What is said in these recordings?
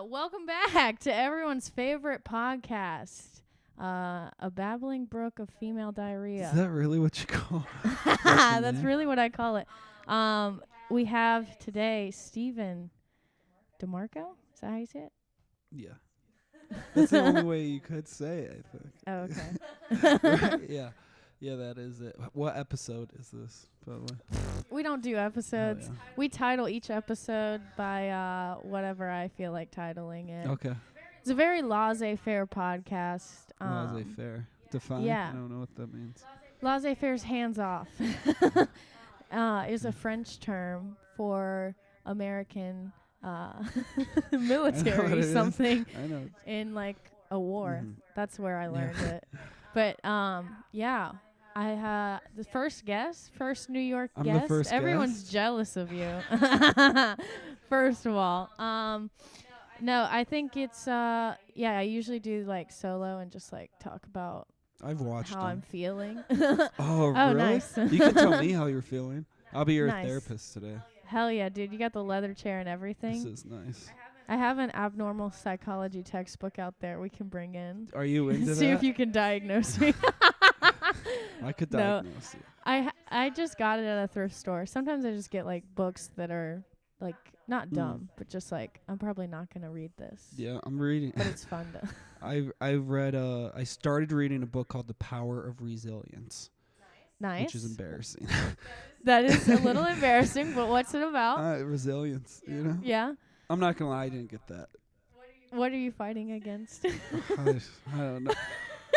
Welcome back to everyone's favorite podcast, A Babbling Brook of Female Is Diarrhea. that really what you call it? That's really what I call it. We have today Stephen DeMarco. Is that how you say it? Yeah. That's the only way you could say it, I think. Oh, okay. Right? Yeah. Yeah, that is it. What episode is this, by the way? We don't do episodes. Oh, We title each episode by whatever I feel like titling it. yeah. Okay. It's a very laissez-faire podcast. Laissez-faire. Define. yeah. I don't know what that means. Laissez-faire's hands off. Is a French term for American military something. something I know. in like a war. Mhm. That's where I Yeah. learned it. But yeah, I the first New York I'm guest. the first Everyone's guest? jealous of you. First of all, no, I think it's yeah. I usually do like solo and just like talk about I've watched how I'm them. feeling. Oh, Oh, really? nice. You can tell me how you're feeling. I'll be your Nice. therapist today. Hell yeah, dude! You got the leather chair and This everything. is nice. I have an abnormal psychology textbook out there we can bring in. Are you into See that? if you can diagnose me. I could No. diagnose you. I just got it at a thrift store. Sometimes I just get like books that are like not dumb, but just like I'm probably not gonna read this. Yeah, I'm reading. But it's fun to. I've read I started reading a book called The Power of Resilience, Nice. which is embarrassing. That is a little embarrassing, but what's it about? Resilience, you know. Yeah. I'm not gonna lie, I didn't get that. What are you fighting against? I don't know.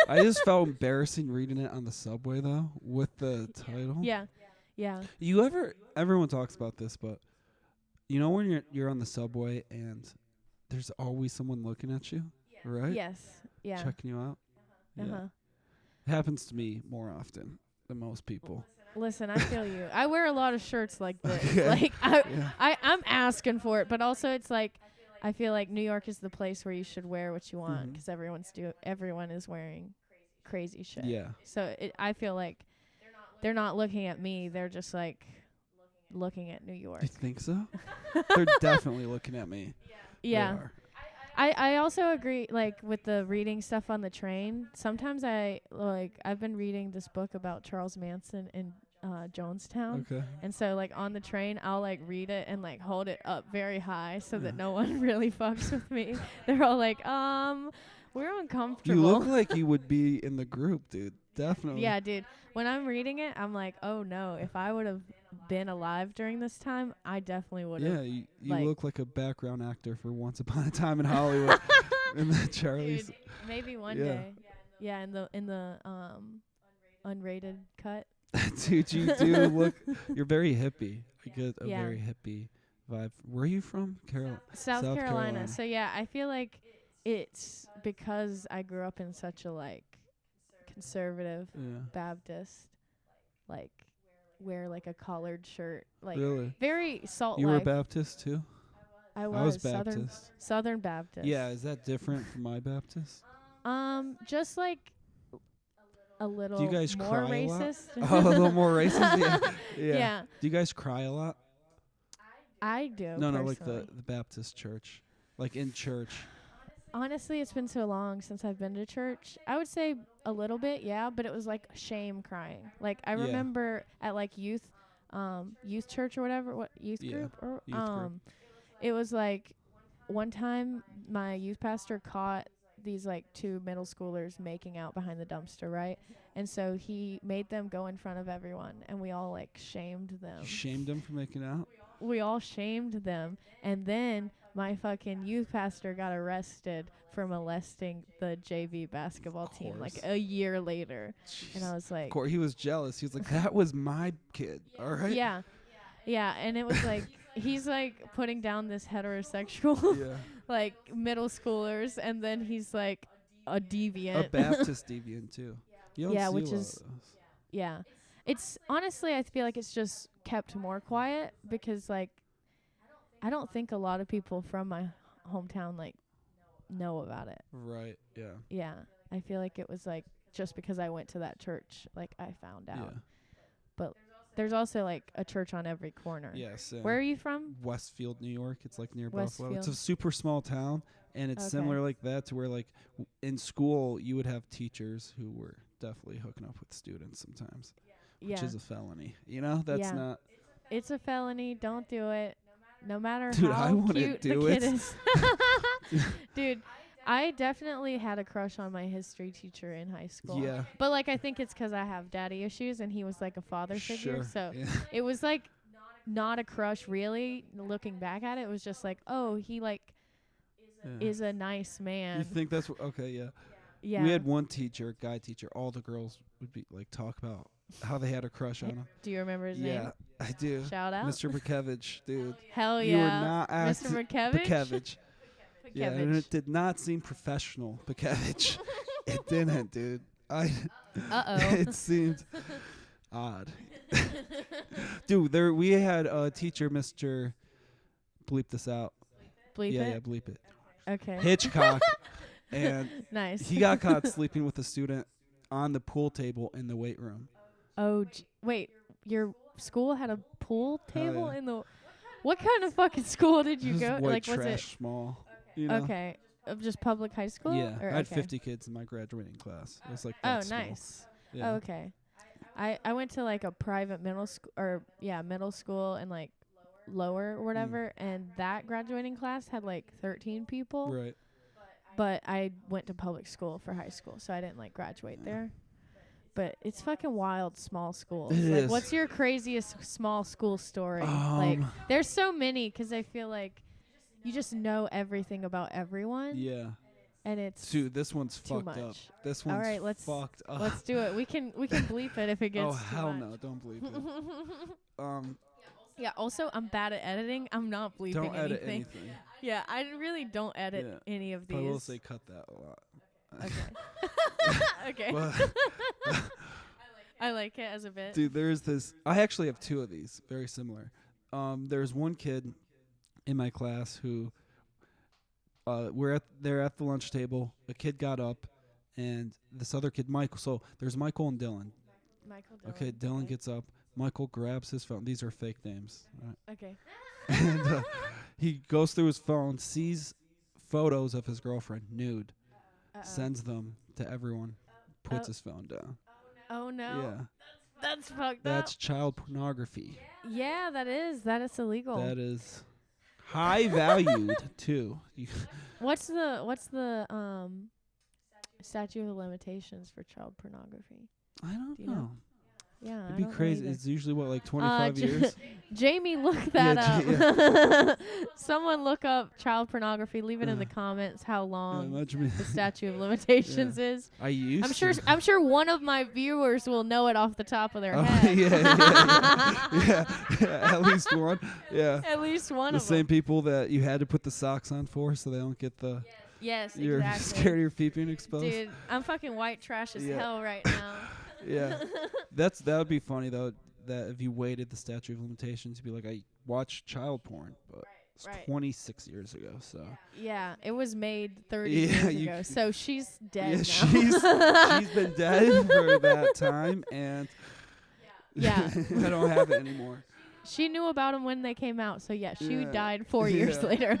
I just felt embarrassing reading it on the subway though, with the title. Yeah. Yeah. Everyone talks about this, but you know when you're on the subway and there's always someone looking at you, right? Yes. Yeah. Checking you out. Uh-huh. Yeah. It happens to me more often than most people. Listen, I feel you. I wear a lot of shirts like this. Okay. Like Yeah. I'm asking for it, but also it's like I feel like New York is the place where you should wear what you want Mhm. because everyone is wearing crazy shit. Yeah. So I feel like they're not looking at me. They're just like looking at New York. You think so? They're definitely looking at me. They Yeah. are. I also agree like with the reading stuff on the train. Sometimes I've been reading this book about Charles Manson in Jonestown. Okay. And so like on the train I'll like read it and like hold it up very high so that no one really fucks with me. They're all like, we're uncomfortable. You look like you would be in the group, dude. Definitely. Yeah, dude. When I'm reading it, I'm like, oh no, if I would have been alive during this time, I definitely would have. Yeah, you like- look like a background actor for Once Upon a Time in Hollywood. in the Charlie's. Dude, maybe one Yeah. day. Yeah, in the unrated cut. Dude, you do look. You're very hippie. I get a Yeah. very hippie vibe. Where are you from? South South Carolina. Carolina. So yeah, I feel like it's because I grew up in such a like conservative Yeah. Baptist, like wear like a collared shirt, like Really? very salt You were life. Baptist too? I I was Southern Baptist. Southern Baptist. Yeah, is that different from my Baptist? Just like a little Do you guys more cry a lot? racist. Oh, a little more racist. Yeah. Yeah. Do you guys cry a lot? I do. No, like personally. the Baptist church, like in church. Honestly, it's been so long since I've been to church. I would say a little bit, yeah, but it was like shame crying. Like I Yeah. remember at like youth church or whatever, what youth Yeah, group or youth group. it was like one time my youth pastor caught these like two middle schoolers making out behind the dumpster, right? And so he made them go in front of everyone and we all like shamed them. You shamed them for making out. We all shamed them, and then my fucking youth pastor got arrested for molesting the JV basketball team like course. a year later. And I Jeez. was like, Of course, he was jealous. He was like, "That was my kid." All right. yeah, and it was like he's like putting down this heterosexual Yeah. like middle schoolers, and then he's like a deviant. A Baptist deviant too. You don't Yeah, see which a lot is- of those. Yeah. It's honestly, I feel like it's just kept more quiet because like I don't think a lot of people from my hometown like know about it. Right. Yeah. Yeah. I feel like it was like just because I went to that church, like I found out. Yeah. But there's also like a church on every corner. Yes. Where are you from? Westfield, New York. It's like near Buffalo. It's Westfield. a super small town, and it's similar like that to where like in school you would have teachers who were definitely hooking up with students sometimes, which is a felony. You know, that's not. It's a felony. Don't do it. No matter Dude, I how wouldn't cute do the kid it. is. Dude, I definitely had a crush on my history teacher in high school. Yeah. But like I think it's 'cause I have daddy issues and he was like a father figure. So it was like not a crush really. Looking back at it, it was just like, oh, he like is a nice man. You think that's okay? Yeah. Yeah. We had one teacher, guy teacher. All the girls would be like talk about how they had a crush on him. Do you remember his name? Yeah, I do. Shout out, Mr. Burkevich, dude. Hell yeah. You were not Mr. Burkevich. Burkevich. Yeah, and it did not seem professional, Burkevich. It didn't, dude. It seemed odd. Dude, we had a teacher, Mr. Bleep this out. Bleep it? Yeah, bleep it. Okay. Hitchcock. And nice. he got caught sleeping with a student on the pool table in the weight room. Oh, wait. Your school had a pool table yeah. in the... What kind of fucking school did you go? White like, trash, was it small. You know? Okay. Of just public high school? Yeah. Or, I had 50 kids in my graduating class. It was like that small. Nice. Yeah. Oh, okay. I went to like a private middle school, middle school and like lower or whatever, and that graduating class had like 13 people. Right. But I went to public school for high school, so I didn't like graduate there. But it's fucking wild, small schools. It like, is. what's your craziest small school story? Like, there's so many, 'cause I feel like you just know everything about everyone. Yeah. And it's Dude, this one's too fucked much. up. This one's fucked up. Let's do it. We can bleep it if it gets Oh too hell much. no! Don't bleep it. Yeah. Also, I'm bad at editing. I'm not bleeping Don't edit anything. anything. Yeah, I really don't edit any of these. I will say cut that a lot. Okay. Okay. Well, I like it as a bit. dude, there's this. I actually have two of these, very similar. There's one kid in my class who, they're at the lunch table. A kid got up, and this other kid, Michael. So there's Michael and Dylan. Michael Dylan. Okay, Dylan gets up. Michael grabs his phone. These are fake names. Right? Okay. And he goes through his phone, sees photos of his girlfriend nude, sends them to everyone, puts his phone down. Oh no. Yeah. That's fucked up. That's child pornography. Yeah, that is. That is illegal. That is high valued too. What's the statute of limitations for child pornography? I don't Do you know. Yeah, It'd be crazy. It's usually what, like 25 years? Jamie, look that up. Someone look up child pornography. Leave it in the comments how long the statute of limitations is. I'm sure one of my viewers will know it off the top of their head. Yeah. At least one. Yeah. At least one the of them. The same people that you had to put the socks on for, so they don't get the. Yes, you're exactly. scared of your feet being exposed. Dude, I'm fucking white trash as hell right now. Yeah. That would be funny though, that if you waited the statute of limitations, you'd be like, I watched child porn, but it's 26 years ago, so. Yeah, it was made 30 years ago, so she's dead now. She's been dead for that time, and yeah, I don't have it anymore. She knew about them when they came out, so she died 4 years later.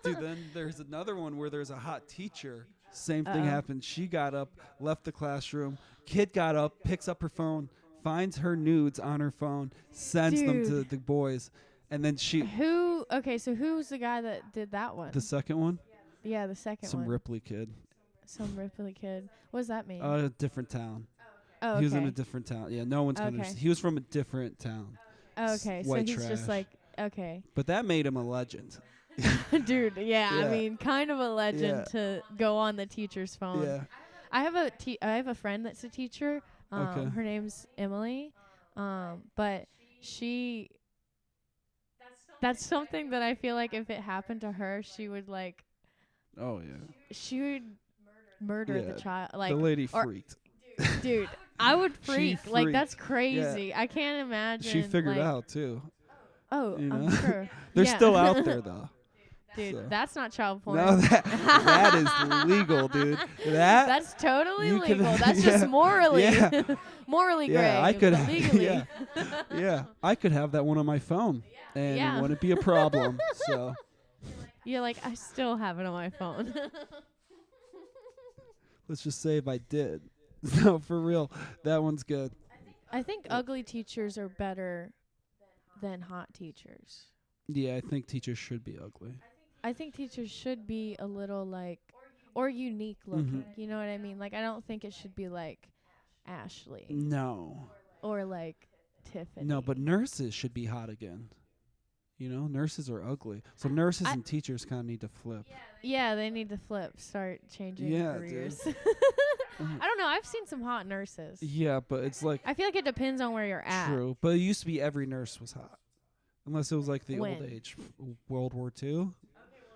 Dude, then there's another one where there's a hot teacher. Same thing happened. She got up, left the classroom. Kid got up, picks up her phone, finds her nudes on her phone, sends them to the boys, and then she. Okay, so who's the guy that did that one? The second one. Yeah, the second one. Some Ripley kid. Some Ripley kid. What does that mean? A different town. Oh, okay. He was in a different town. Yeah, no one's gonna. He was from a different town. Okay, so he's just like okay. But that made him a legend. Dude, I mean, kind of a legend to go on the teacher's phone. Yeah. I have a friend that's a teacher. Her name's Emily. But that's something that I feel like if it happened to her, she would like. Oh yeah. She would murder the child. Like the lady freaked. Dude, I would freak. Like that's crazy. Yeah. I can't imagine. She figured out too. Oh, you know? I'm sure. They're still out there though. Dude, So. that's not child porn. No, that is legal, dude. That's totally legal. That's just morally morally gray. Yeah, I could legally. yeah, I could have that one on my phone, and it wouldn't be a problem. So you're like, I still have it on my phone. let's just say if I did. No, for real, that one's good. I think ugly teachers are better than hot teachers. Yeah, I think teachers should be ugly. I think teachers should be a little like, or unique looking. You know what I mean? Like, I don't think it should be like Ashley. No. Or like Tiffany. No, but nurses should be hot again. You know, nurses are ugly. So nurses and teachers kind of need to flip. Yeah, they need to flip, start changing careers. I don't know. I've seen some hot nurses. Yeah, but it's like... I feel like it depends on where you're at. True, but it used to be every nurse was hot. Unless it was like the old age, World War II.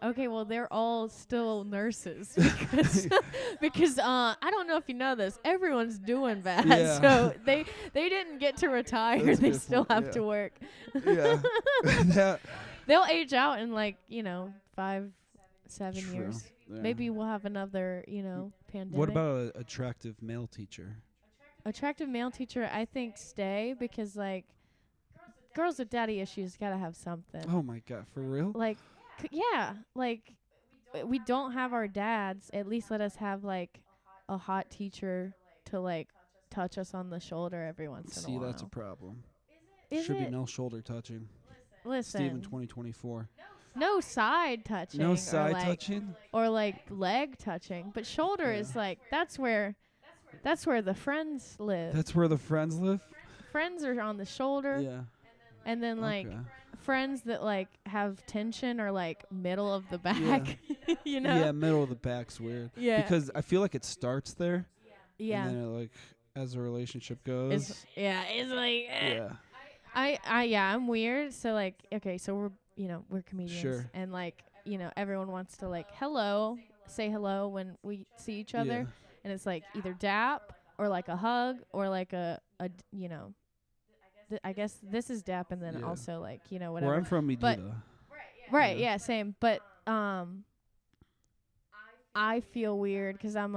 Okay, well, they're all still nurses because I don't know if you know this, everyone's doing bad, so they didn't get to retire. That's they still have to work. Yeah, they'll age out in 5-7 True. years. Yeah. Maybe we'll have another pandemic. What about an attractive male teacher? Attractive male teacher, I think stay because girls with daddy issues gotta have something. Oh my god, for real? We don't have our dads. At least let us have a hot teacher to touch us on the shoulder every once in a while. See, that's a problem. Is Should it? be no shoulder touching. Listen. Steven 2024. No side touching. No side touching? Or leg touching. But shoulder is that's where the friends live. That's where the friends live? Friends are on the shoulder. Yeah. And then friends that have tension or middle of the back. Yeah. You know? Yeah, middle of the back's weird. Yeah. Because I feel like it starts there. Yeah. And then it, as the relationship goes. It's like yeah. I'm weird. So so we're comedians. Sure. And everyone wants to say hello when we see each other. Yeah. And it's either dap or a hug or I guess this is dap and then also whatever. Where I'm from, MIDTOWN. Right, yeah, same. But I feel weird because I'm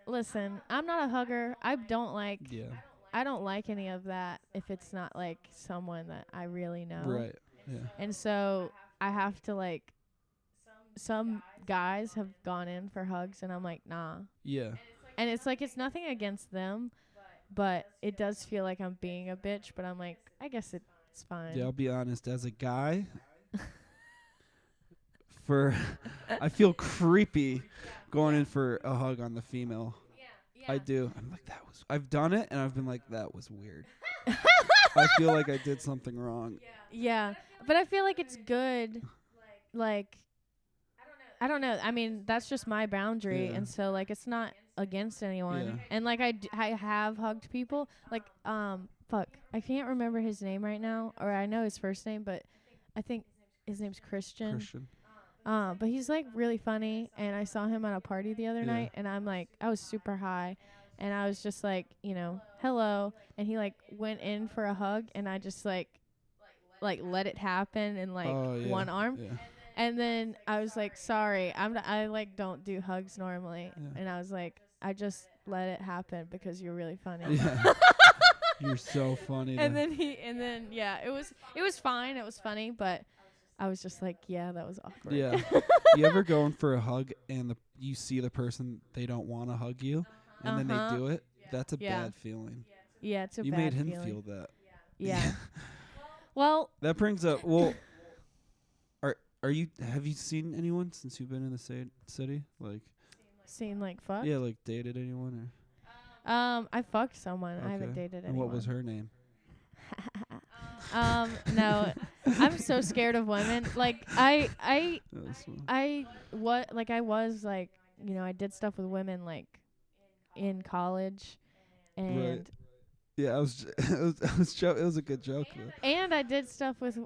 listen, I'm not a hugger. I don't like any of that if it's not someone that I really know. Right. Yeah. And so I have to some guys have gone in for hugs and I'm nah. Yeah. And it's nothing against them, but it does feel like I'm being a bitch, but I'm I guess it's fine. Yeah, I'll be honest, as a guy I feel creepy going in for a hug on the female. Yeah. I do. I'm I've done it and I've been that was weird. I feel like I did something wrong. Yeah. But I feel like it's good. I don't know. I mean, that's just my boundary. And so it's not against anyone. Yeah. And I have hugged people. I can't remember his name right now, or I know his first name, but I think his name's Christian. But he's really funny, and I saw him at a party the other night, and I'm I was super high, and I was just hello, and he went in for a hug, and I just let it happen in one arm. Yeah. And then I was sorry, I don't do hugs normally. Yeah. And I was I just let it happen because you're really funny. Yeah. You're so funny. And then it was fine. It was funny, but I was just that was awkward. Yeah. You ever go in for a hug and you see the person, they don't want to hug you, and then they do it? That's a bad feeling. Yeah, it's a you bad made him feeling. feel that. Yeah. Well, that brings up have you seen anyone since you've been in the city? Seen fuck? Yeah, dated anyone or? I fucked someone. Okay. I haven't dated anyone. And what was her name? No, I'm so scared of women. I did stuff with women in college, and right. Yeah, it was a good joke. And I did stuff with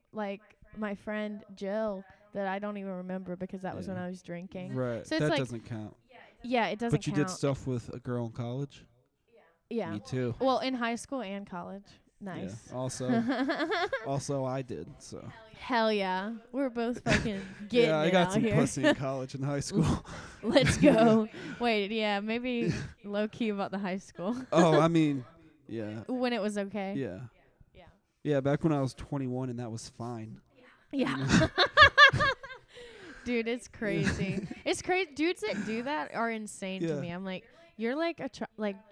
my friend Jill that I don't even remember because that was when I was drinking. Right. So that doesn't count. Yeah, it doesn't count. But you did stuff with a girl in college? Yeah. Me too. Well, in high school and college. Nice. Yeah. Also, I did. So. Hell yeah, we're both fucking getting yeah, I got out some here. pussy in college and high school. Let's go. Wait, yeah, maybe low key about the high school. Oh, I mean, yeah. When it was okay. Yeah. Yeah. Yeah, back when I was 21 and that was fine. Yeah. You know? Dude, it's crazy. It's crazy. Dudes that do that are insane to me. I'm like, you're like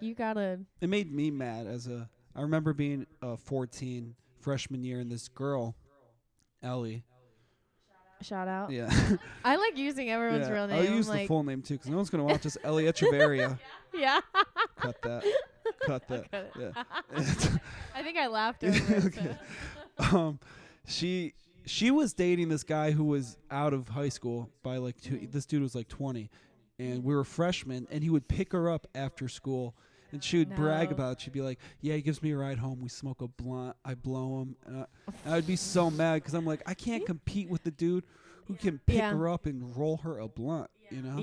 you gotta. It made me mad I remember being 14, freshman year, and this girl, Ellie. Shout out. Yeah. I like using everyone's real name. I'll use the full name too, because no one's gonna watch this. Ellie Echeverria. Yeah. Cut that. Cut that. Yeah. I think I laughed over it. Okay. She was dating this guy who was out of high school by like this dude was like 20, and we were freshmen, and he would pick her up after school, and she would brag about it. She'd be like, yeah, he gives me a ride home, we smoke a blunt, I blow him, and I'd be so mad because I'm like, I can't compete with the dude who can pick her up and roll her a blunt, you know?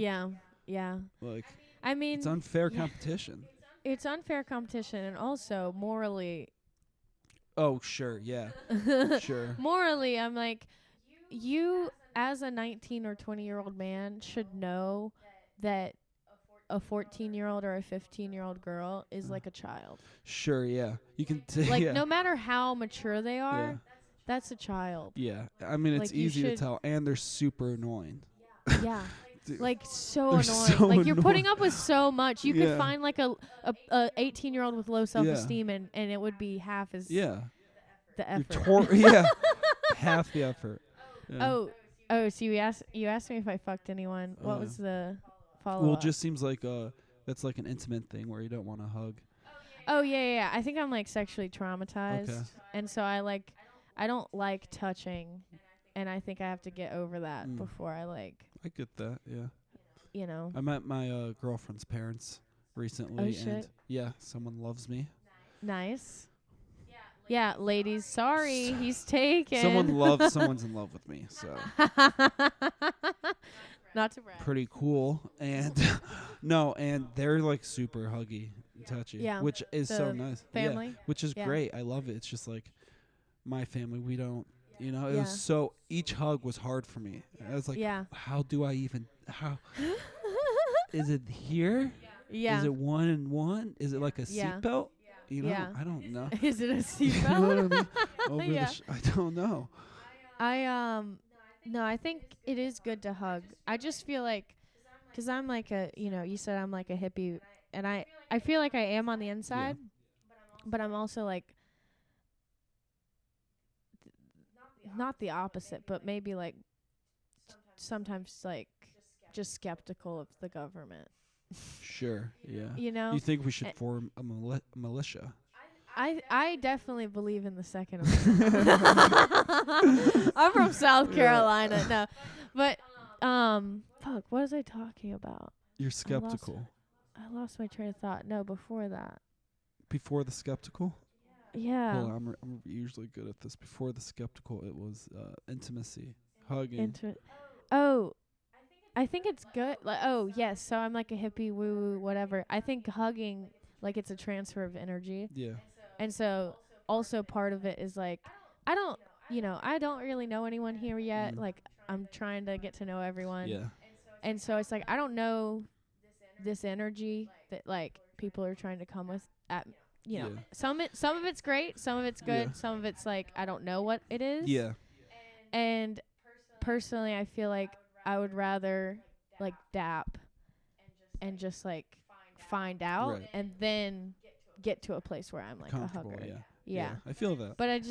Yeah. Like, I mean, it's unfair competition. It's unfair competition, and also morally. Oh, sure, yeah. Sure. Morally, I'm like, you as a 19 or 20-year-old man should know that a 14-year-old or a 15-year-old girl is like a child. Sure, yeah. You can like no matter how mature they are, that's a child. Yeah. I mean, it's easy to tell, and they're super annoying. Yeah. Like so annoying. So like you're putting up with so much. You could find like a 18-year-old with low self-esteem and it would be half as the effort. Half the effort. Yeah. Oh, so you asked me if I fucked anyone. What was the follow-up? Well, it just seems like that's like an intimate thing where you don't want to hug. Oh yeah. I think I'm like sexually traumatized, and so I don't like touching, and I think I have to get over that before I like. I get that, yeah. You know. I met my girlfriend's parents recently, and someone loves me. Nice. Yeah, ladies, sorry, he's taken. Someone's in love with me, so. Not to brag. Pretty cool, and and they're like super huggy and touchy, which is so nice. Family, which is great. I love it. It's just like my family. We don't. You know, it was so, each hug was hard for me. I was like, how do I even, is it here? Yeah. Is it 1 and 1? Is it like a seatbelt? You know, I don't know. Is it a seatbelt? You know what I mean? I don't know. No, I think it is good to hug. I just feel like, because I'm like you said I'm like a hippie, and I feel like I am on the inside, but I'm also like, not the opposite, but maybe like sometimes like just skeptical of the government. Sure, yeah. You know? You think we should form a militia? I definitely believe in the second one. I'm from South Carolina. No. But fuck, what was I talking about? You're skeptical. I lost my train of thought. No, before that. Before the skeptical? Yeah. Hold on, I'm usually good at this. Before the skeptical, it was intimacy, hugging. I think it's good. Like, yes. So I'm like a hippie, woo, whatever. I think hugging, like, it's a transfer of energy. Yeah. And so also part of it is like, I don't really know anyone here yet. Like, I'm trying to get to know everyone. Yeah. And so it's like, I don't know this energy that like people are trying to come with at. You know, some of it's great, some of it's good, some of it's like I don't know what it is. Yeah. And personally, I feel like I would rather like dap and just like find out and then get to a place where I'm like a hugger. Yeah. I feel that. But I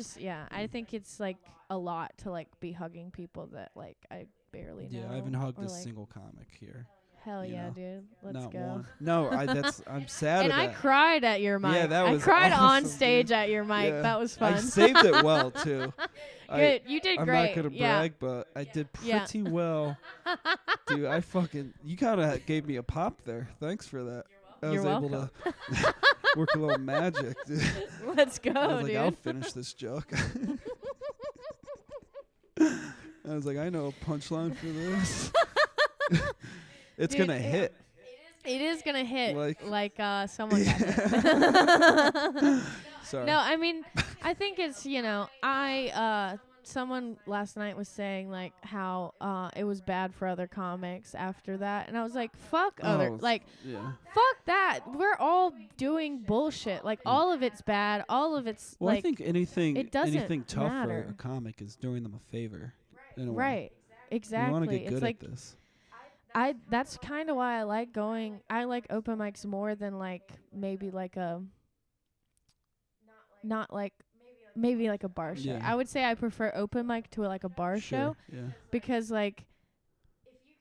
think it's like a lot to like be hugging people that like I barely know. Yeah, I haven't hugged a single comic here. Hell yeah, dude. Let's Not go. One. No, I'm sad and about I cried at your mic. Yeah, that was I cried awesome, on stage dude. at your mic. Yeah. That was fun. I saved it well, too. Good. You did great. I'm not going to brag, but I did pretty well. Dude, you kind of gave me a pop there. Thanks for that. I was able to work a little magic, dude. Let's go, I was dude. like, I'll finish this joke. I was like, I know a punchline for this. It's going to hit. It is gonna hit like someone got hit. Sorry. No, I mean I think it's, someone last night was saying like how it was bad for other comics after that, and I was like, fuck fuck that. We're all doing bullshit. Like all of it's bad. All of it's well, like, I think anything tough matter. for a comic is doing them a favor. In a way. Right. Exactly. You want to get good it's like, at this. That's kind of why I like open mics more than like maybe like not like maybe like a bar show. Yeah. I would say I prefer open mic to like a bar show, because like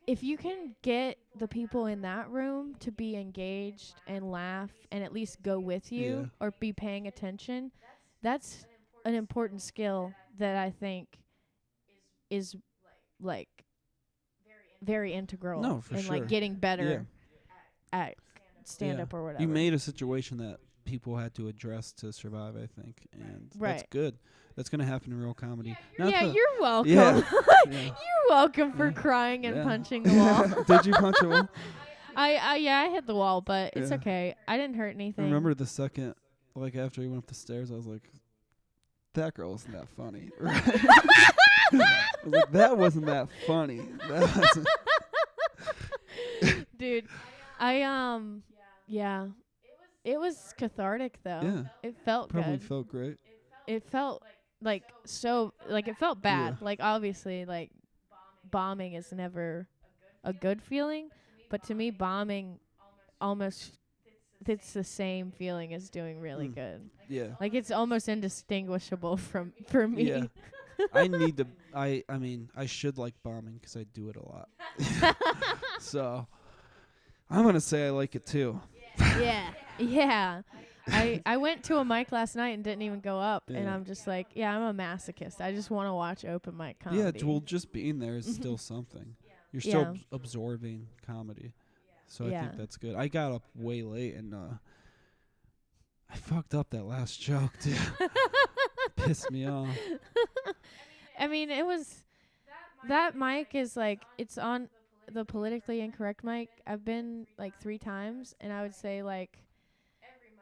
if you can get the people in that room to be engaged and laugh and at least go with you or be paying attention, that's an important skill that I think is like very integral in like getting better at stand up or whatever. You made a situation that people had to address to survive, I think, and that's good. That's going to happen in real comedy. You're welcome. Yeah. You're welcome for crying and punching the wall. Did you punch a wall? I hit the wall, but it's okay. I didn't hurt anything. I remember the second, like after he went up the stairs, I was like, that girl isn't that funny. Right? I was like, that wasn't that funny. That wasn't. Dude, it was cathartic though. Yeah. It felt Probably good. felt great. It felt like it felt bad. Like obviously like bombing is never a good feeling, but to me bombing almost it's the same feeling as doing really good. Yeah. Like it's almost indistinguishable for me. Yeah. I need to I mean, I should like bombing cuz I do it a lot. So, I'm going to say I like it too. Yeah. I went to a mic last night and didn't even go up, and I'm just like, I'm a masochist. I just want to watch open mic comedy. Yeah, well, just being there is still something. You're still absorbing comedy. So I think that's good. I got up way late, and I fucked up that last joke, dude. Pissed me off. I mean, it was... That mic is like, it's on the politically incorrect mic. I've been like 3 times, and I would say like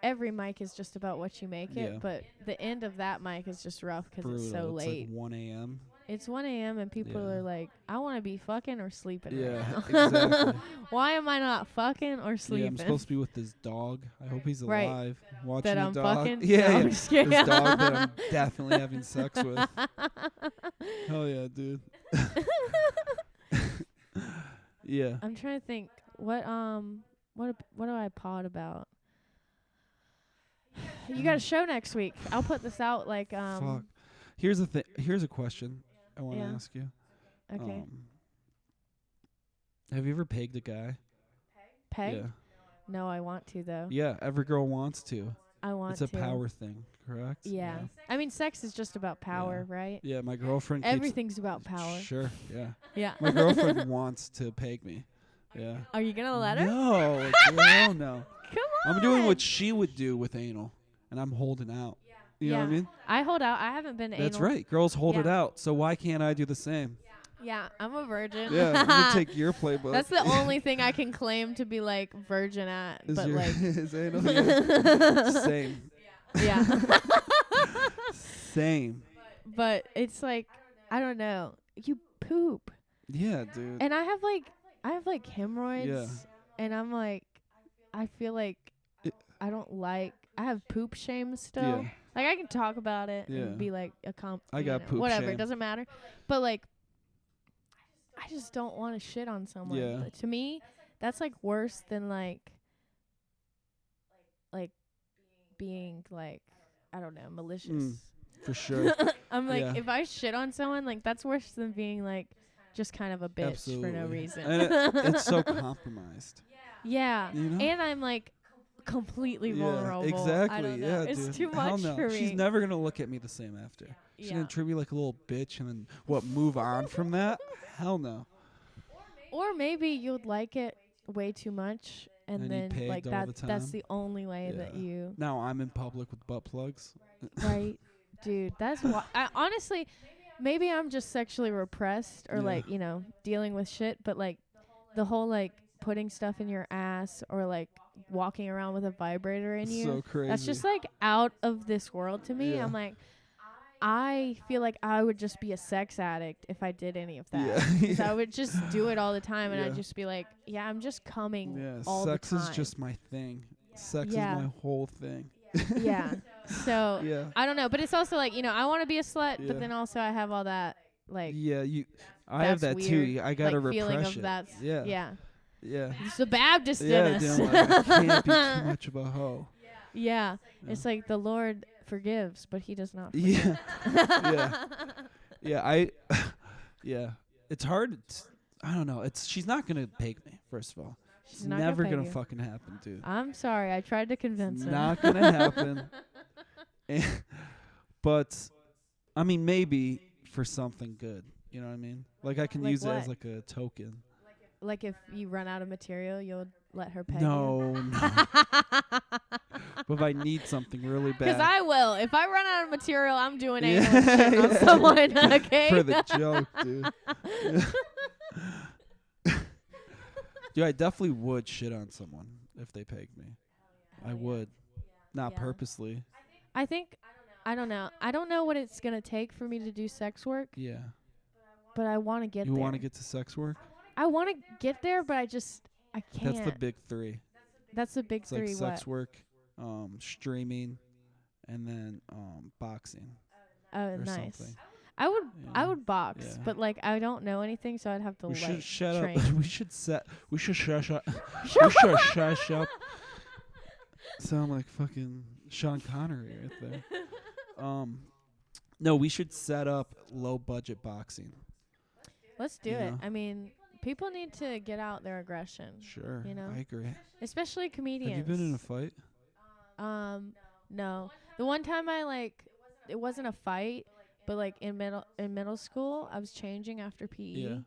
every mic is just about what you make it, but the end of that mic is just rough because it's so late. It's like 1 a.m. It's 1 a.m. and people are like, I want to be fucking or sleeping right now. Exactly. Why am I not fucking or sleeping? Yeah, I'm supposed to be with this dog. I hope he's alive. Watching that the I'm dog. fucking? Yeah, no, I'm just kidding. This dog that I'm definitely having sex with. Hell yeah, dude. Yeah. I'm trying to think. What do I pod about? You got a show next week. I'll put this out like Fuck. Here's the thing. Here's a question I want to ask you. Okay. Have you ever pegged a guy? Peg? Yeah. No, I want to though. Yeah, every girl wants to. I want to. It's a power thing, correct? Yeah. I mean, sex is just about power, right? Yeah, my girlfriend Everything's about power. Sure, yeah. Yeah. My girlfriend wants to peg me. Yeah. Are you going to let her? No. Hell no. Come on. I'm doing what she would do with anal, and I'm holding out. You know what I mean? I hold out. I haven't been anal. That's right. Girls hold it out. So why can't I do the same? Yeah, I'm a virgin. Yeah, I'm going to take your playbook. That's the only thing I can claim to be like virgin at. Is but like is anal? Yeah. Same. Yeah. Same. But it's like, I don't know. You poop. Yeah, dude. And I have like hemorrhoids. Yeah. And I'm like, I feel like I have poop shame still. Yeah. Like I can talk about it and be like I got poop whatever, shame. it doesn't matter. But like, I just don't want to shit on someone. Yeah. But to me, that's like worse than like being like, I don't know, malicious. For sure. I'm like, if I shit on someone, like that's worse than being like just kind of a bitch for no reason. And it's so compromised. Yeah. You know? And I'm like completely vulnerable. Exactly. I don't know. Yeah, it's dude. too Hell much no. for me. She's never gonna look at me the same after. She's gonna treat me like a little bitch and then move on from that? Hell no. Or maybe you'd like it way too much and then like that's the only way that you Now I'm in public with butt plugs. Right. Dude, that's why honestly maybe I'm just sexually repressed or like, you know, dealing with shit, but like the whole like putting stuff in your ass or like walking around with a vibrator in you. So crazy. That's just like out of this world to me. Yeah. I'm like, I feel like I would just be a sex addict if I did any of that. Yeah. 'Cause I would just do it all the time, and Yeah. I'd just be like, yeah, I'm just coming Yeah, all the sex time. is just my thing. Sex Yeah. is my whole thing. Yeah. So Yeah. I don't know, but it's also like, I want to be a slut, Yeah. but then also I have all that like Yeah, I have that that's too. weird, I gotta like, feeling repress of it. that's Yeah. yeah. Yeah. It's the Baptist Yeah, in us. dude, I'm like, I can't be too much of a hoe. Yeah. Yeah. It's like the Lord forgives, but he does not forget. Yeah. Yeah. Yeah, yeah. It's hard. I don't know. She's not gonna peg me. First of all, She's it's not never gonna peg gonna you. fucking happen, dude. I'm sorry. I tried to convince It's him. not gonna happen. But I mean, maybe for something good. You know what I mean? Like I can Like use it what? as like a token. Like if you run out of material, you'll let her peg No, you. no. But if I need something really bad. Because I will. If I run out of material, I'm doing Yeah. anal and shit on someone. Okay. For the joke, dude. Dude, I definitely would shit on someone if they pegged me. I would. Not Yeah. purposely. I think. I don't know. I don't know what it's gonna take for me to do sex work, Yeah. but I want to get You there. want to get to sex work? I want to get there, but I can't. That's the big three. That's the big It's like three. sex What? work, streaming, and then boxing Oh, or nice. something. I would. I Yeah. would box, Yeah. but like I don't know anything, so I'd have to We like should shut train. up. We should shush up. We should shush up. Sound like fucking Sean Connery right there. No, we should set up low budget boxing. Let's do You it. know? I mean, people need to get out their aggression. Sure. You know? I agree. Especially comedians. Have you been in a fight? No. The one time it wasn't a fight, but like in middle school, I was changing after PE. Yeah.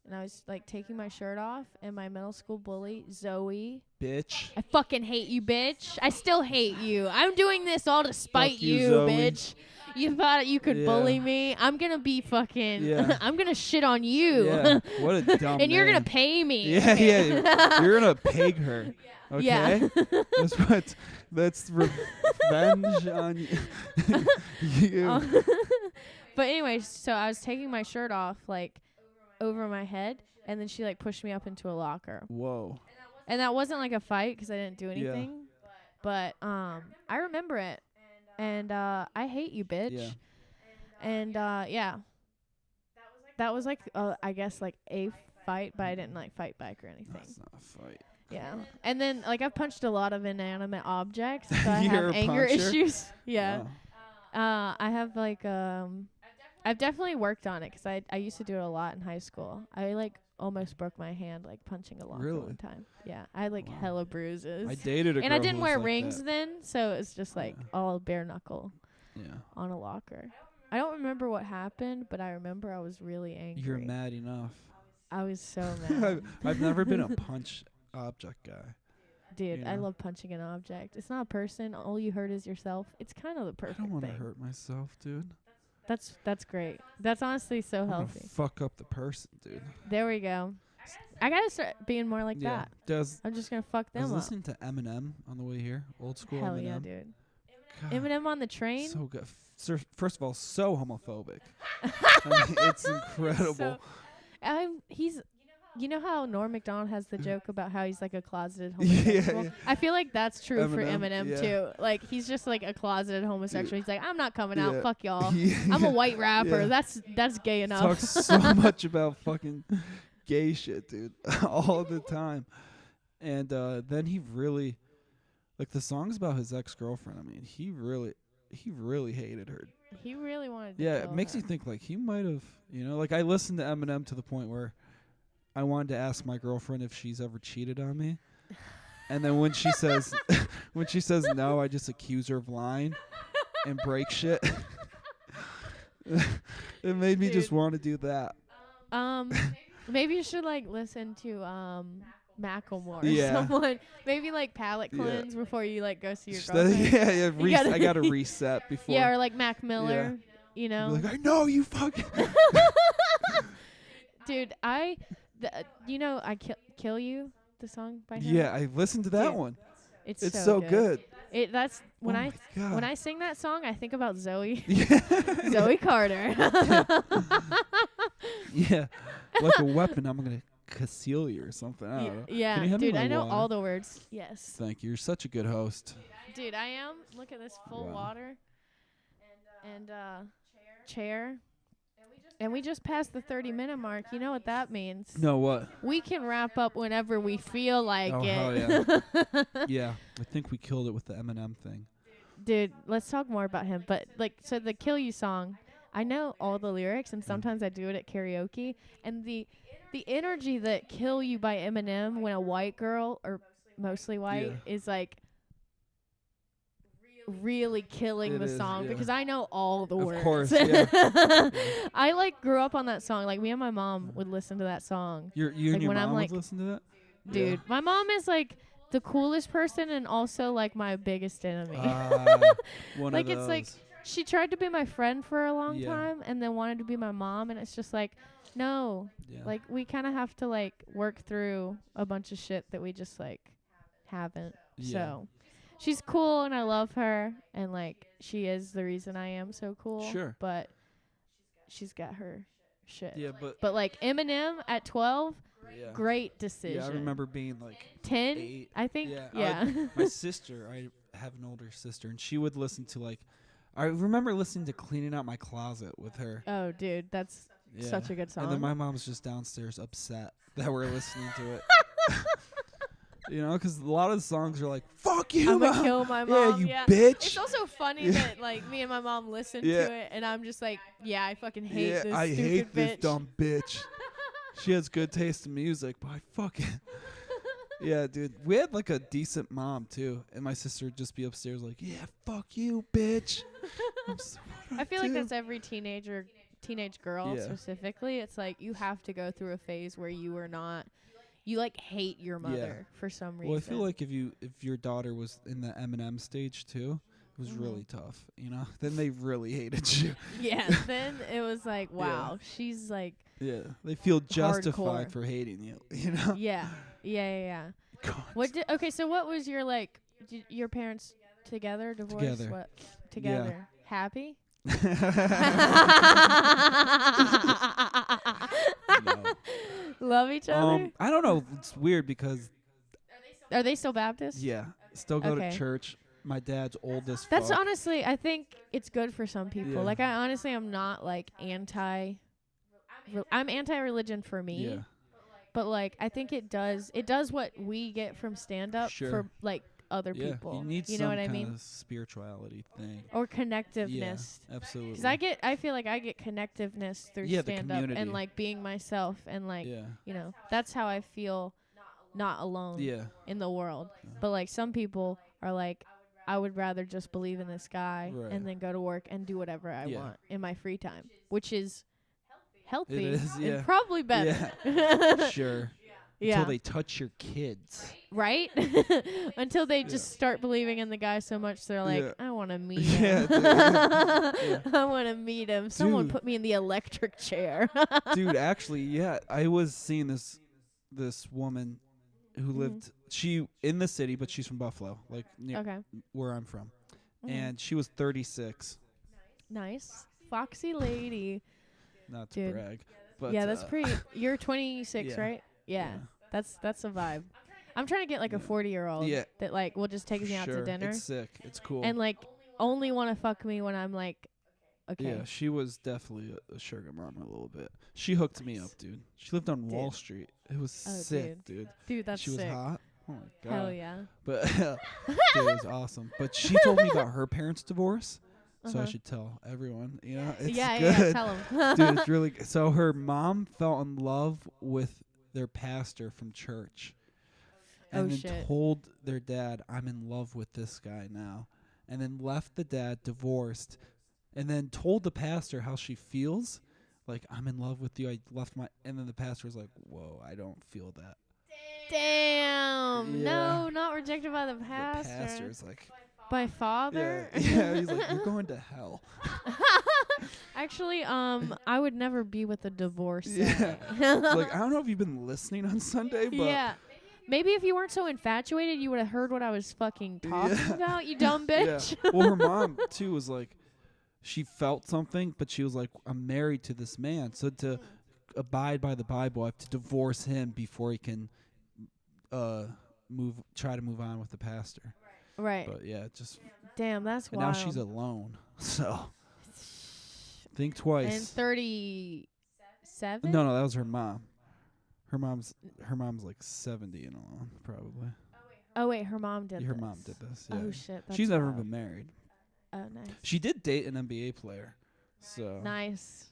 And I was like taking my shirt off, and my middle school bully, Zoe. Bitch. I fucking hate you, bitch. I still hate you. I'm doing this all to spite you, you, Zoe. bitch. You thought you could Yeah. bully me? I'm gonna be fucking. Yeah. I'm gonna shit on you. Yeah. What a dumb And you're gonna name. pay me. Yeah, yeah. You're gonna peg her. Okay. Yeah. That's revenge on you. But anyway, so I was taking my shirt off like over my head, and then she like pushed me up into a locker. Whoa. And that wasn't like a fight because I didn't do Yeah. anything. But I remember it, and I hate you, bitch. Yeah. And yeah, that was like I guess like a fight, but I didn't like fight back or anything. That's not a fight. Yeah. And then like I've punched a lot of inanimate objects, so I You're have a anger puncher? issues. Yeah. Wow. I have like I've definitely worked on it 'cause I used to do it a lot in high school. I like almost broke my hand like punching a locker Really? one time. Yeah. I had like Wow. hella bruises. I dated a girl and I who didn't was wear like rings that. then, so it's just like Yeah. all bare knuckle Yeah. on a locker. I don't remember what happened, but I remember I was really angry. You're mad enough. I was so mad. I've never been a punch object guy. Dude, you I know? love punching an object. It's not a person. All you hurt is yourself. It's kind of the I perfect don't want to thing. hurt myself, dude. That's great. That's honestly so I'm gonna healthy. fuck up the person, dude. There we go. I gotta start being more like Yeah. that. I'm just gonna fuck I was them up. listening to Eminem on the way here. Old school Hell Eminem. yeah, dude. God, Eminem on the train. so good. First of all, so homophobic. I mean, it's incredible. So, you know how Norm Macdonald has the joke about how he's like a closeted homosexual? Yeah. I feel like that's true for Eminem, Eminem yeah. too. Like he's just like a closeted homosexual. He's like, I'm not coming out. Yeah. Fuck y'all. Yeah. I'm a white rapper. Yeah. That's gay enough. Talks so much about fucking gay shit, dude, all the time. And then he really, like the songs about his ex-girlfriend. I mean, he really hated her. He really wanted to Yeah, kill it makes her. you think like he might have, like I listened to Eminem to the point where I wanted to ask my girlfriend if she's ever cheated on me. And then when she says no, I just accuse her of lying and break shit. It made me just Dude. want to do that. Maybe you should like listen to Macklemore or Yeah. someone. Maybe like palate Yeah. cleanse before you like go see your Just girlfriend. yeah, gotta- I got to reset before. Yeah, or like Mac Miller. You know, Be like, I know you fucking. dude. I kill you. The song by him. Yeah, I listened to that Dude, one. it's It's so so good. good. That's when when I sing that song, I think about Zoe. Zoe Carter. Yeah, like a weapon. I'm gonna conceal you or something. I don't know. Yeah, dude, I know all the words. Yes. Thank you. You're such a good host. Dude, I am. Look at this full water and chair. And we just passed the 30-minute mark. You know what that means? No, what? We can wrap up whenever we feel like it. Hell yeah. Yeah, I think we killed it with the Eminem thing. Dude, let's talk more about him. But, like, so the Kill You song, I know all the lyrics, and sometimes I do it at karaoke. And the energy that Kill You by Eminem when a white girl, or mostly white, is, like, really killing the song because I know all the words. Of course, yeah. I like grew up on that song. Like me and my mom would listen to that song. You like and your mom would listen to that? Dude, my mom is like the coolest person and also like my biggest enemy. One like of it's those. like she tried to be my friend for a long time and then wanted to be my mom, and it's just like no. Like we kind of have to like work through a bunch of shit that we just like haven't. So she's cool and I love her, and like she is the reason I am so cool. Sure. But she's got her shit. Yeah, but like Eminem at 12, great decision. Yeah, I remember being like 10, 8. I think. My sister, I have an older sister, and she would listen to like, I remember listening to Cleaning Out My Closet with her. Oh, dude, that's such a good song. And then my mom's just downstairs upset that we're listening to it. You know, because a lot of the songs are like, fuck you, I'm Mom. gonna kill my mom. Yeah, you bitch. It's also funny that, like, me and my mom listen to it, and I'm just like, yeah, I fucking hate this I stupid hate bitch. this dumb bitch. She has good taste in music, but I fucking... Yeah, dude. We had, like, a decent mom, too. And my sister would just be upstairs like, yeah, fuck you, bitch. I feel like that's every teenage girl specifically. It's like, you have to go through a phase where you are not... You like hate your mother for some reason. Well, I feel like if your daughter was in the Eminem stage too, it was really tough. You know, then they really hated you. Yeah, then it was like, wow, she's like. Yeah, they feel justified hardcore. for hating you. You know. Yeah. God. Okay, so what was your like? Your parents together, divorced? Together. What? Together. Happy? No. Love each other? I don't know. It's weird because... Are they still Baptist? Yeah. Still go to church. My dad's oldest. That's honestly, I think it's good for some people. Yeah. Like, I honestly am not, like, I'm anti-religion for me. Yeah. But, like, I think it does what we get from stand-up for, like, other people. You need know what I mean? Kind of spirituality thing or connectiveness. Yeah, absolutely. Because I feel like I get connectiveness through stand up and like being myself and like you know, that's how I feel not alone in the world. But like some people are like, I would rather just believe in this guy and then go to work and do whatever I want in my free time, which is healthy and probably better. Yeah. Sure. Yeah. Until they touch your kids. Right? Until they just start believing in the guy so much they're like, I want to meet him. I want to meet him. Someone put me in the electric chair. Dude, actually, I was seeing this woman who lived in the city, but she's from Buffalo, like near where I'm from. And she was 36. Nice. Foxy lady. Not to brag. But yeah, that's pretty. You're 26, right? Yeah. That's a vibe. I'm trying to get like a 40-year-old that like will just take me out to dinner. It's sick. It's cool. And like only want to fuck me when I'm like, okay. Yeah, she was definitely a sugar mama a little bit. She hooked me up, dude. She lived on Wall Street. It was sick, dude. Dude, that's sick. She was hot. Oh my god. Hell yeah. But dude, it was awesome. But she told me about her parents' divorce. So I should tell everyone, you know, it's good. Yeah, tell them. Dude, it's really good. So her mom fell in love with their pastor from church. And then told their dad, I'm in love with this guy now. And then left the dad, divorced, and then told the pastor how she feels. Like, I'm in love with you. I left my... And then the pastor was like, whoa, I don't feel that. Damn. Yeah. No, not rejected by the pastor. The pastor's like... By father? Yeah, he's like, you're going to hell. Actually, I would never be with a divorcee. Yeah. Like, I don't know if you've been listening on Sunday, but maybe if you weren't so infatuated, you would have heard what I was fucking talking about, you dumb bitch. Yeah. Well, her mom, too, was like, she felt something, but she was like, I'm married to this man. So to abide by the Bible, I have to divorce him before he can try to move on with the pastor. Right. But, yeah, just... Damn, that's and wild. now she's alone, so... Think twice. And 37? No, that was her mom. Her mom's like 70 and alone, probably. Oh wait, her mom did. Her mom did this. Yeah. Oh shit, that's she's never wild. been married. Oh nice. She did date an NBA player. So nice,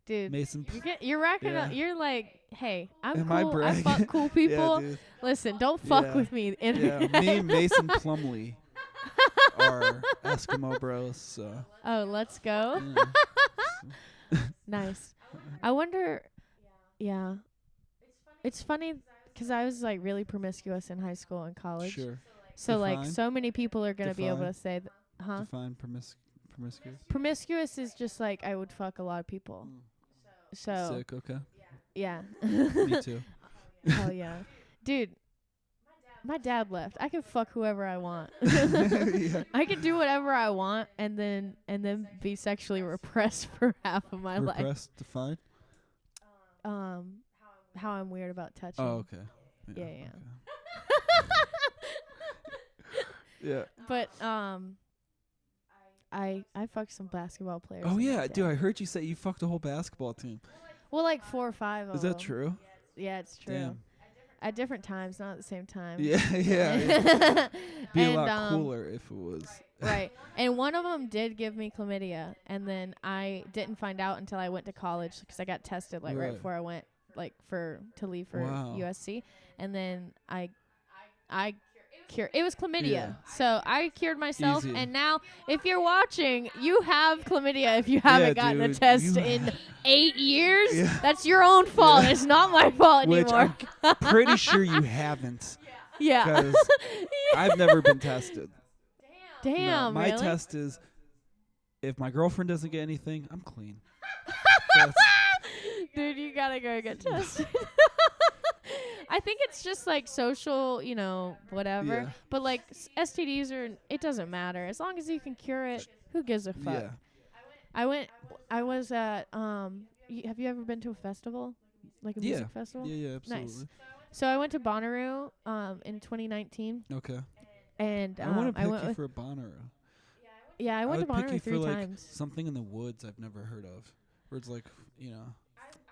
dude. Mason. You're racking up. You're like, hey, I'm Am cool. I fuck cool people. Yeah, listen, don't fuck with me. Me, Mason Plumlee are Eskimo bros. So. Oh, let's go. Nice. I wonder. Yeah. It's funny because I was like really promiscuous in high school and college. Sure. So like so many people are gonna be able to say, Define promiscuous. Promiscuous is just like I would fuck a lot of people. So. Sick. Okay. Yeah. Me too. Hell yeah, dude. My dad left. I can fuck whoever I want. I can do whatever I want and then be sexually repressed for half of my life. Repressed, defined? How I'm weird about touching. Oh, okay. Yeah. Okay. Yeah. But I fucked some basketball players. Oh yeah, dude, I heard you say you fucked a whole basketball team. Well, like 4 or 5 of them. Is that true? Yeah, it's true. Damn. At different times, not at the same time. Yeah. Be a lot cooler if it was. Right. And one of them did give me chlamydia, and then I didn't find out until I went to college because I got tested right before I went to leave for USC, and then I cured. It was chlamydia, so I cured myself. Easy. And now, if you're watching, you have chlamydia. If you haven't gotten a test in 8 years, that's your own fault. It's not my fault anymore. I'm pretty sure you haven't. Yeah. Because I've never been tested. Damn. No, my really? test is if my girlfriend doesn't get anything, I'm clean. Dude, you gotta go get tested. I think it's just like social, whatever. Yeah. But like STDs it doesn't matter. As long as you can cure it, who gives a fuck? Yeah. I was at, have you ever been to a festival? Like a music festival? Yeah, absolutely. Nice. So I went to Bonnaroo in 2019. Okay. And I want to pick you for a Bonnaroo. Yeah, I went to Bonnaroo 3 like times. Something in the woods I've never heard of. Where it's like,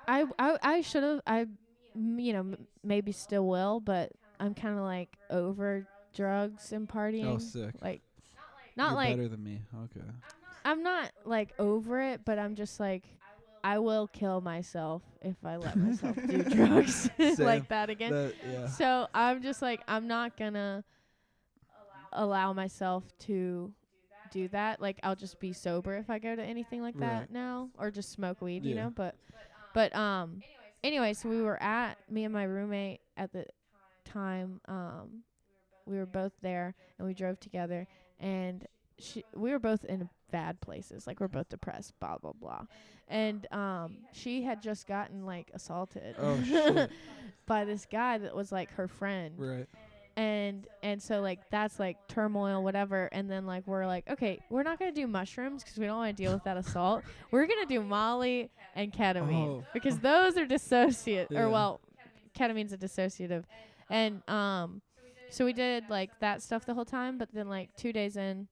I should have, maybe still will, but I'm kind of like over drugs and partying. Oh, sick. Like, not You're like better than me. Okay. I'm not like over it, but I'm just like, I will kill myself if I let myself do drugs like that again. So I'm just like, I'm not gonna allow myself to do that. Like, I'll just be sober if I go to anything like that now, or just smoke weed, you know. But anyway, so me and my roommate at the time, we were both there and we drove together, and we were both in bad places. Like, we're both depressed, blah, blah, blah. And she had just gotten like assaulted by this guy that was like her friend. Right. And so like that's like turmoil, whatever. And then like we're like, okay, we're not gonna do mushrooms because we don't want to deal with that assault. We're gonna do Molly and ketamine because those are dissociative. Or well, ketamine's a dissociative. And so we did like that stuff the whole time. But then like 2 days in,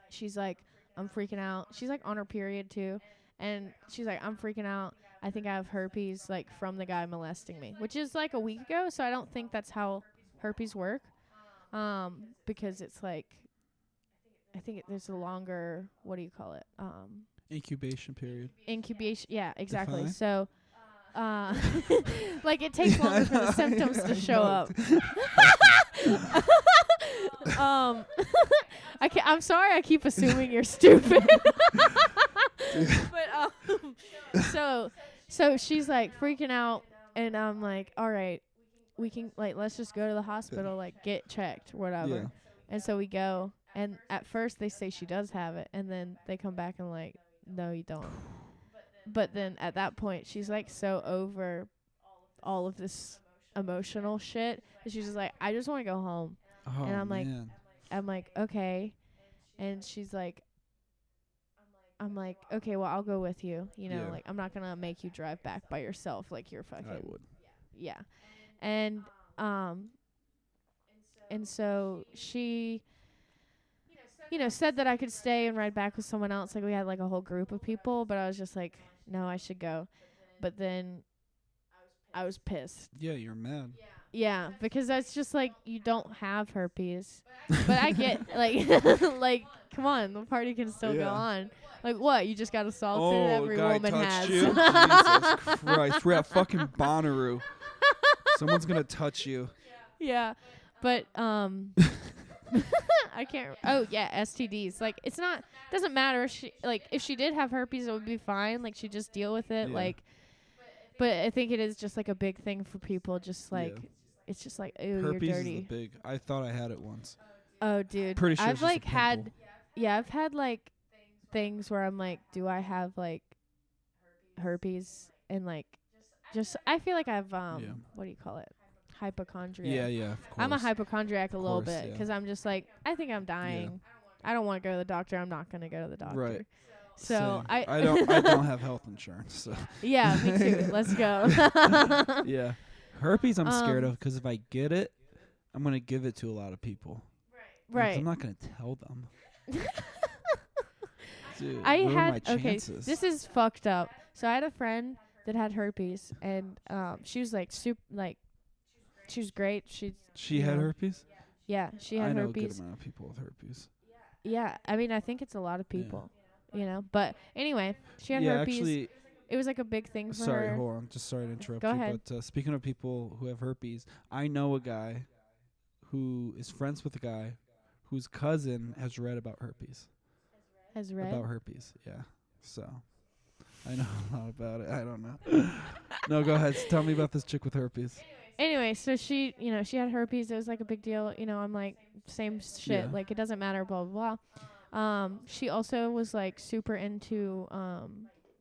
she's like, I'm freaking out. She's like on her period too, and she's like, I'm freaking out. I think I have herpes like from the guy molesting me, which is like a week ago. So I don't think that's how herpes work, because it's like, I think there's a longer, what do you call it? Incubation period. Yeah, exactly. Define. So, like it takes longer for the symptoms to show up. I'm sorry, I keep assuming you're stupid. But so she's like freaking out, and I'm like, all right. We can let's just go to the hospital, like get checked, whatever. Yeah. And so we go, and at first they say she does have it, and then they come back and like, no, you don't. But then at that point, she's like so over all of this emotional shit. And she's just like, I just want to go home. Oh, and man. I'm like, okay. And she's like, I'm like, okay, well, I'll go with you. You know, like, I'm not going to make you drive back by yourself. Like, you're fucking. I would. Yeah. And so she, you know, said that I could stay and ride back with someone else. Like, we had like a whole group of people, but I was just like, no, I should go. But then I was pissed. Yeah, you're mad. Yeah, because that's just like, you don't have herpes. But I get like like, come on, the party can still go on. Like, what? You just got assaulted? Every woman has. You? Jesus Christ, we're at fucking Bonnaroo. Someone's gonna touch you. Yeah, but I can't. Oh yeah, STDs. Like, it's not. Doesn't matter. If she did have herpes, it would be fine. Like, she just deal with it. Yeah. Like, but I think it is just like a big thing for people. Just like, it's just like, ew, herpes you're dirty. Is the big. I thought I had it once. Oh, dude. Pretty sure I've like had. Yeah, I've had like things where I'm like, do I have like herpes? And like, just I feel like I've what do you call it? Hypochondria. Yeah, of course. I'm a hypochondriac a little bit because I'm just like, I think I'm dying. I don't want to go to the doctor. I'm not going to go to the doctor. Right. So I don't have health insurance. So. Yeah, me too. Let's go. Yeah. Herpes I'm scared of because if I get it, I'm going to give it to a lot of people. Right. I'm not going to tell them. Dude, I what had are my chances? this is fucked up. So I had a friend that had herpes, and she was like she was great. She had herpes? Yeah, she had herpes. I know herpes. a good amount of people with herpes. Yeah, I mean, I think it's a lot of people, you know. But anyway, she had herpes. Actually, it was like a big thing for her. Sorry, hold on. Just sorry to interrupt Go you. ahead. But speaking of people who have herpes, I know a guy who is friends with a guy whose cousin has read about herpes. Has read? About herpes, yeah. So, I know a lot about it. I don't know. No, go ahead. Tell me about this chick with herpes. Anyway, so she had herpes. It was like a big deal. You know, I'm like, same shit. Like, it doesn't matter, blah, blah, blah. She also was like super into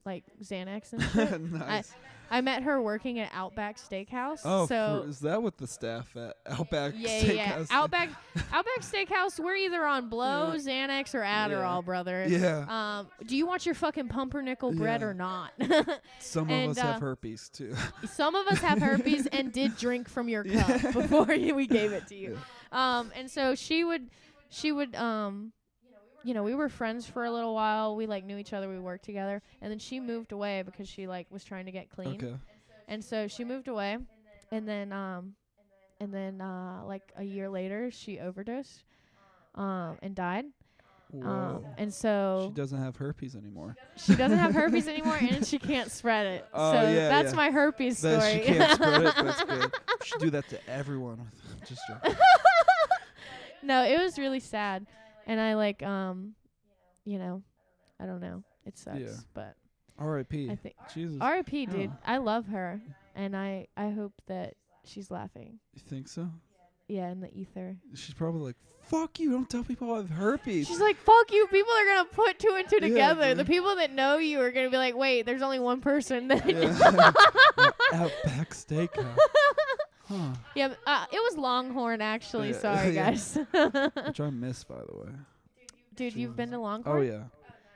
like Xanax and shit. Nice. I met her working at Outback Steakhouse. Oh, so is that what the staff at Outback Steakhouse? Yeah. Outback Steakhouse. We're either on blow, Xanax, or Adderall, brother. Yeah. Do you want your fucking pumpernickel bread or not? Some of us have herpes too. Some of us have herpes and did drink from your cup before we gave it to you. And so she would you know, we were friends for a little while. We like knew each other. We worked together, and then she moved away because she like was trying to get clean. Okay. And so she moved away, and then like a year later, she overdosed, and died. Whoa. And so she doesn't have herpes anymore. She doesn't have herpes anymore, and she can't spread it. Oh, so yeah, that's my herpes story. She can't spread it. That's good. You should do that to everyone. Just No, it was really sad. And I like, you know, I don't know. It sucks, but R.I.P. I think Jesus. R.I.P. Dude. I love her, and I hope that she's laughing. You think so? Yeah, in the ether. She's probably like, "Fuck you! Don't tell people I have herpes." She's like, "Fuck you!" People are gonna put two and two together. Dude. The people that know you are gonna be like, "Wait, there's only one person." That Outback Steakhouse. Huh. Yeah, it was Longhorn actually. Sorry, guys. Which I miss, by the way. Dude, you've been to Longhorn? Oh yeah.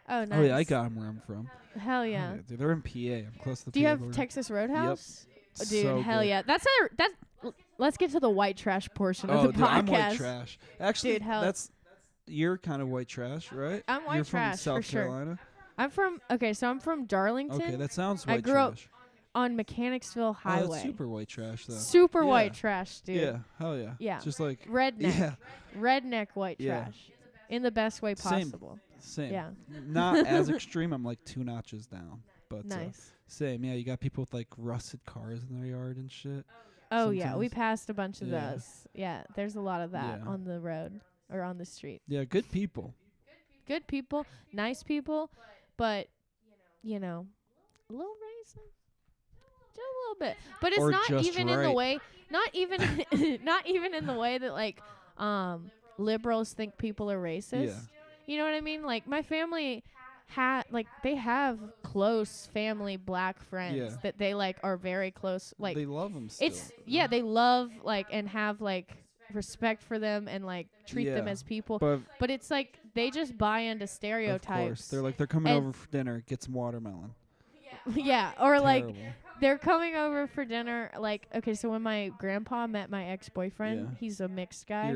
Oh nice. Oh yeah, I got them where I'm from. Hell yeah. Oh, yeah dude, they're in PA. I'm close to the PA. Do you have border. Texas Roadhouse? Yep. Dude, so hell good. yeah. Let's get to the white trash portion of the dude, podcast. I'm white trash. Actually, dude, you're kind of white trash, right? I'm white you're trash from South for sure. Carolina. I'm from Darlington. Okay, that sounds white I grew trash. up on Mechanicsville Highway. Oh, that's super white trash, though. Super white trash, dude. Yeah, hell yeah. Yeah. Just like redneck. Yeah. Redneck white trash. In the best way Same. possible. Same. Yeah. Not as extreme. I'm like 2 notches down. But nice. Same. Yeah, you got people with like rusted cars in their yard and shit. Oh yeah, we passed a bunch of those. Yeah, there's a lot of that Yeah. on the road or on the street. Yeah, good people. Good people, nice people, but you know, a little racist. Just a little bit. But it's Or not just even in the way not even in the way that like liberals think people are racist. Yeah. You know what I mean? Like my family they have close family black friends that they like are very close. Like they love them still. They love like and have like respect for them and like treat them as people. But it's like they just buy into stereotypes. Of course, they're like they're coming over for dinner. Get some watermelon. Yeah, or like they're coming over for dinner. Like, okay, so when my grandpa met my ex-boyfriend, he's a mixed guy.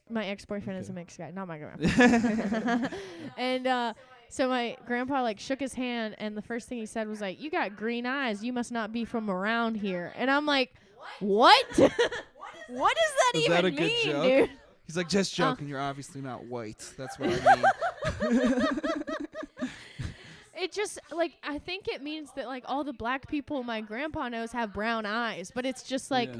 My ex-boyfriend is a mixed guy, not my grandpa. And so my grandpa like shook his hand, and the first thing he said was like, "You got green eyes. You must not be from around here." And I'm like, "What? What does that even mean, dude?" He's like, "Just joking. You're obviously not white. That's what I mean." It just, like, I think it means that, like, all the black people my grandpa knows have brown eyes. But it's just, like,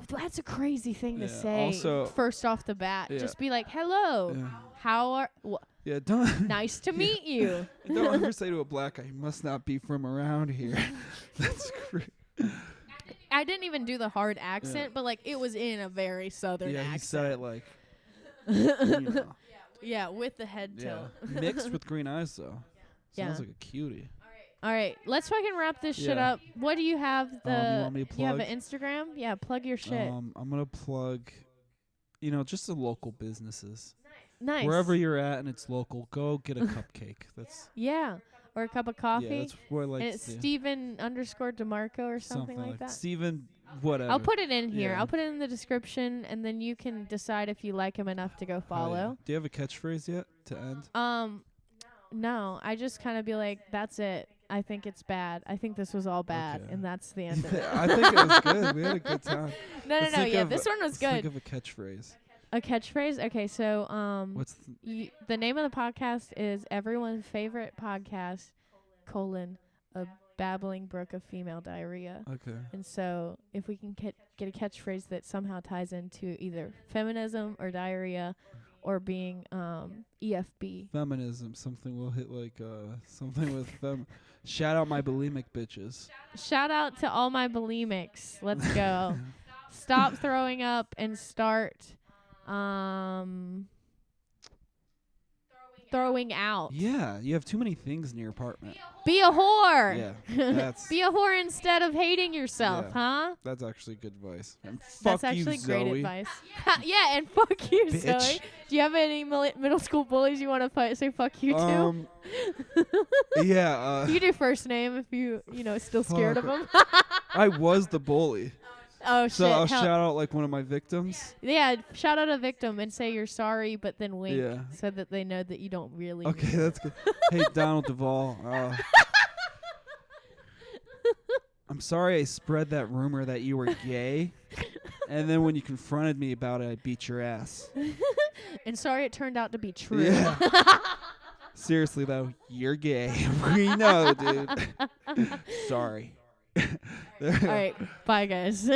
that's a crazy thing to say also, first off the bat. Just be like, hello, how are... don't... Nice to meet you. Don't ever say to a black guy, you must not be from around here. That's great. I didn't even do the hard accent, but, like, it was in a very southern accent. Yeah, he said it, like, you know. Yeah, with the head tilt. Mixed with green eyes, though. Sounds like a cutie. All right, let's fucking wrap this shit up. What do you have? You want me to plug? You have an Instagram? Yeah, plug your shit. I'm gonna plug, just the local businesses. Nice. Wherever you're at and it's local, go get a cupcake. That's or a cup of coffee. Yeah, that's what I like. And it's Steven_DeMarco or something like that. Steven, whatever. I'll put it in here. I'll put it in the description, and then you can decide if you like him enough to go follow. Do you have a catchphrase yet to end? No, I just kind of be like, that's it. I think it's bad. I think this was all bad, and that's the end of it. I think it was good. We had a good time. No. Yeah, this one was good. Think of a catchphrase. A catchphrase? Okay, so what's the name of the podcast is Everyone's Favorite Podcast, a babbling brook of female diarrhea. Okay. And so if we can get a catchphrase that somehow ties into either feminism or diarrhea, or being EFB. Feminism. Something will hit like something with shout out my bulimic bitches. Shout out to all my bulimics. Let's go. Stop throwing up and start throwing out. Yeah, you have too many things in your apartment. Be a whore. Yeah. Be a whore instead of hating yourself, huh? That's actually good advice. And that's actually great advice. Yeah, and fuck you, bitch. Zoe. Do you have any middle school bullies you want to say fuck you to? Yeah. You do first name if you still scared of them. I was the bully. Oh, shit. So I'll shout out like one of my victims. Yeah, shout out a victim and say you're sorry, but then wink so that they know that you don't really. Okay, that's good. Hey, Donald Duvall. I'm sorry I spread that rumor that you were gay. And then when you confronted me about it, I beat your ass. And sorry it turned out to be true. Yeah. Seriously, though, you're gay. We know, dude. Sorry. All right. Bye, guys.